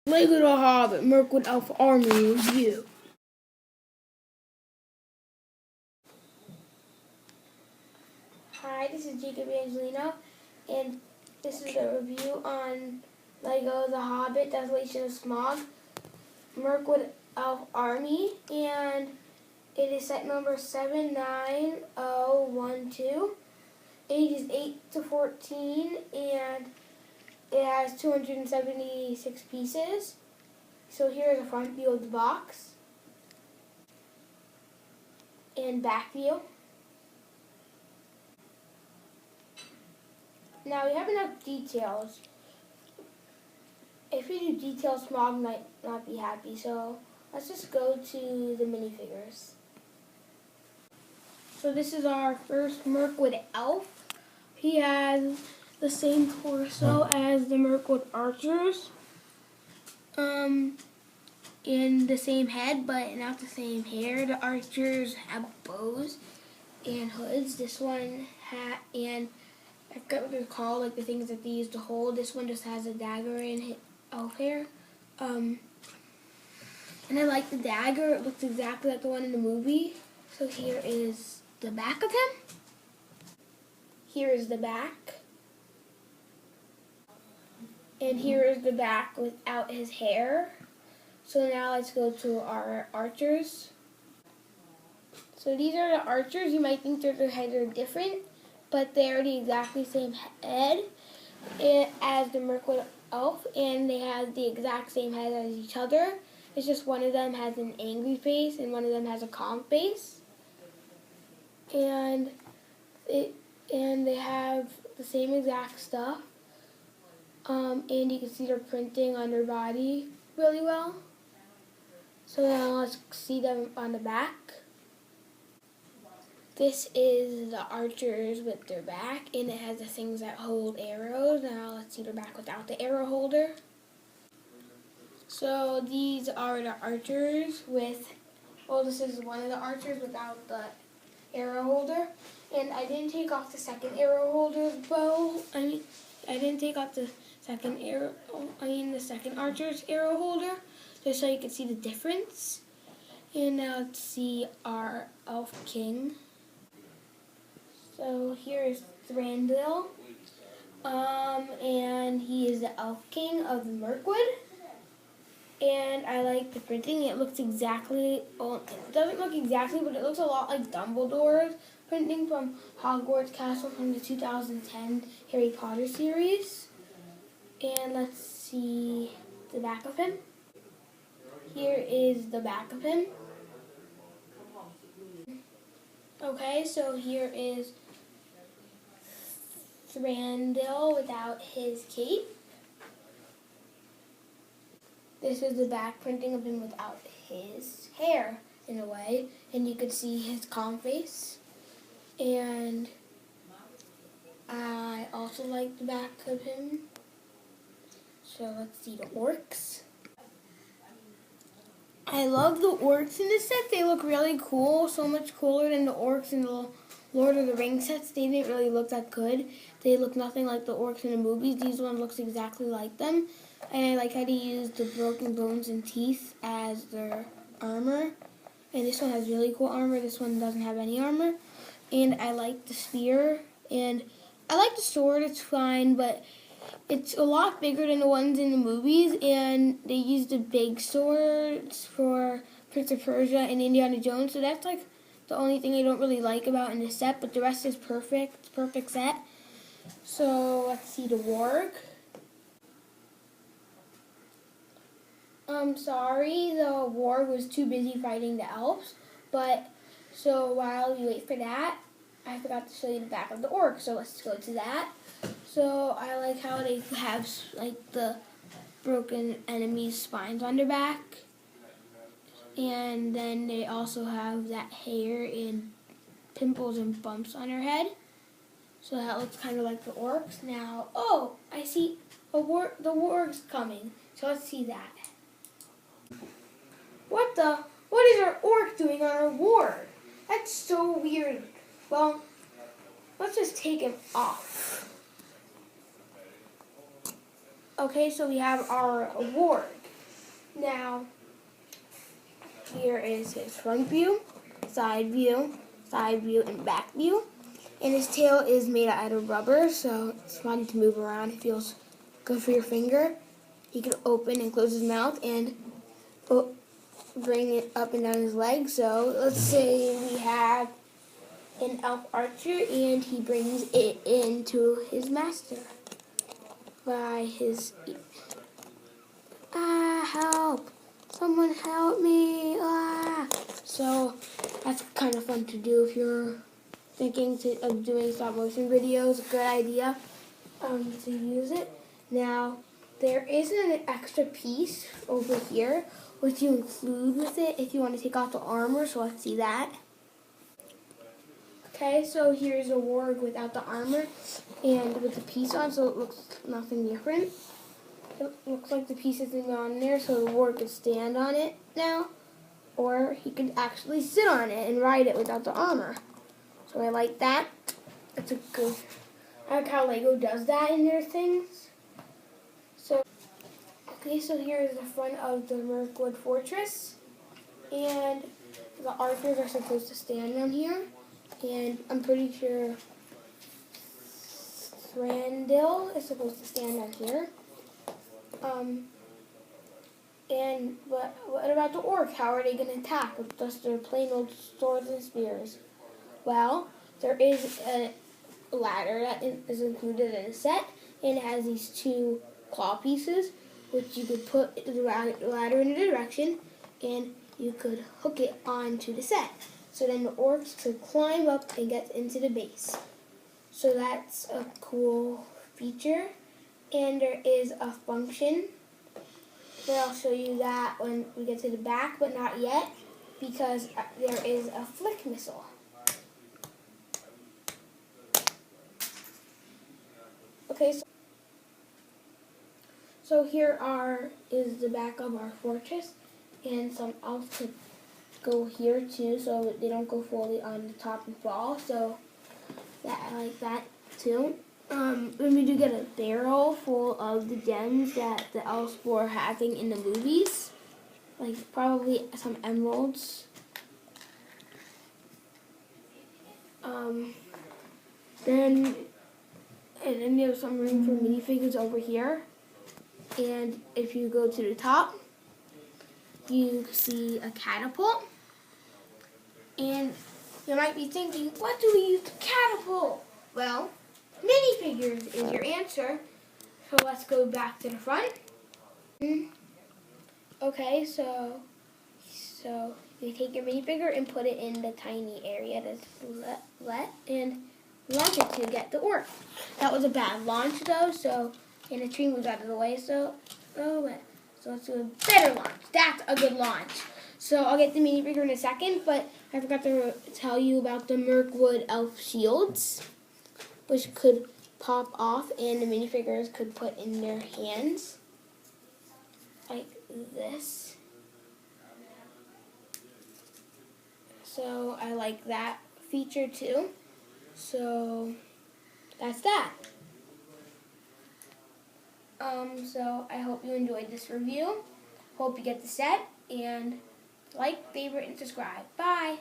Lego the Hobbit-Mirkwood Elf Army review. Hi, this is Jacob Angelino, and this is a review on Lego the Hobbit, Desolation of Smaug, Mirkwood Elf Army, and it is set number 79012, ages 8 to 14, and it has 276 pieces. So here is a front view of the box and back view. Now we have enough details. If we do details, Smaug might not be happy. So let's just go to the minifigures. So this is our first Mirkwood elf. He has the same torso as the Mirkwood archers. And the same head, but not the same hair. The archers have bows and hoods. This one hat and I forgot what they're called, like the things that they use to hold. This one just has a dagger and elf hair. And I like the dagger. It looks exactly like the one in the movie. So here is the back of him. Here is the back. And here is the back without his hair. So now let's go to our archers. So these are the archers. You might think their heads are different, but they are the exactly same head as the Mirkwood elf, and they have the exact same head as each other. It's just one of them has an angry face and one of them has a calm face. And they have the same exact stuff. And you can see they're printing on their body really well. So now let's see them on the back. This is the archers with their back, and it has the things that hold arrows. Now let's see their back without the arrow holder. So these are the archers with, well, this is one of the archers without the arrow holder. And I didn't take off the second arrow holder's bow. I didn't take off the second archer's arrow holder, just so you can see the difference. And now let's see our elf king. So here is Thranduil, and he is the elf king of the Mirkwood. And I like the printing. It looks exactly, well, it doesn't look exactly, but it looks a lot like Dumbledore's printing from Hogwarts Castle from the 2010 Harry Potter series. And let's see the back of him. Here is the back of him. Okay, so here is Thranduil without his cape. This is the back printing of him without his hair, in a way. And you could see his calm face. And I also like the back of him. So let's see the orcs. I love the orcs in this set. They look really cool, so much cooler than the orcs in the Lord of the Rings sets. They didn't really look that good. They look nothing like the orcs in the movies. These one looks exactly like them. And I like how they use the broken bones and teeth as their armor. And this one has really cool armor. This one doesn't have any armor. And I like the spear. And I like the sword. It's fine, but it's a lot bigger than the ones in the movies, and they use the big swords for Prince of Persia and Indiana Jones, so that's like the only thing I don't really like about in this set, but the rest is perfect set. So let's see the warg. I'm sorry, the warg was too busy fighting the elves, but so while we wait for that, I forgot to show you the back of the orc, so let's go to that. So I like how they have like the broken enemy's spines on their back. And then they also have that hair and pimples and bumps on their head. So that looks kind of like the orcs. Now, oh, I see the warg's coming. So let's see that. What is our orc doing on our warg? That's so weird. Well, let's just take him off. Okay, so we have our warg. Now, here is his front view, side view, and back view. And his tail is made out of rubber, so it's fun to move around. It feels good for your finger. He can open and close his mouth and bring it up and down his legs. So let's say we have an elf archer and he brings it into his master by his help, someone help me, So that's kind of fun to do if you're thinking of doing stop motion videos. A good idea to use it. Now there is an extra piece over here which you include with it if you want to take off the armor, so let's see that. Okay, so here's a warg without the armor and with the piece on, so it looks nothing different. It looks like the piece isn't on there, so the warg could stand on it now, or he could actually sit on it and ride it without the armor. So I like that. It's a good. I like how Lego does that in their things. So, okay, so here is the front of the Mirkwood Fortress, and the archers are supposed to stand on here. And I'm pretty sure Thranduil is supposed to stand on here. But what about the orcs? How are they going to attack with just their plain old swords and spears? Well, there is a ladder that is included in the set, and it has these two claw pieces, which you could put the ladder in a direction, and you could hook it onto the set. So then the orcs could climb up and get into the base. So that's a cool feature. And there is a function, but I'll show you that when we get to the back, but not yet, because there is a flick missile. Okay, so here is the back of our fortress, and some elves could go here too, so they don't go fully on the top and fall. So I like that too. When we do get a barrel full of the gems that the elves were having in the movies, like probably some emeralds. Then you have some room for minifigures over here. And if you go to the top, you see a catapult. And you might be thinking, what do we use to catapult? Well, minifigures is your answer. So let's go back to the front. Okay, so you take your minifigure and put it in the tiny area that's and launch it to get the orc. That was a bad launch though, and the tree moves out of the way, so let's do a better launch. That's a good launch. So I'll get the minifigure in a second, but I forgot to tell you about the Mirkwood elf shields, which could pop off and the minifigures could put in their hands, like this. So I like that feature too. So that's that. So I hope you enjoyed this review. Hope you get the set, and like, favorite, and subscribe. Bye!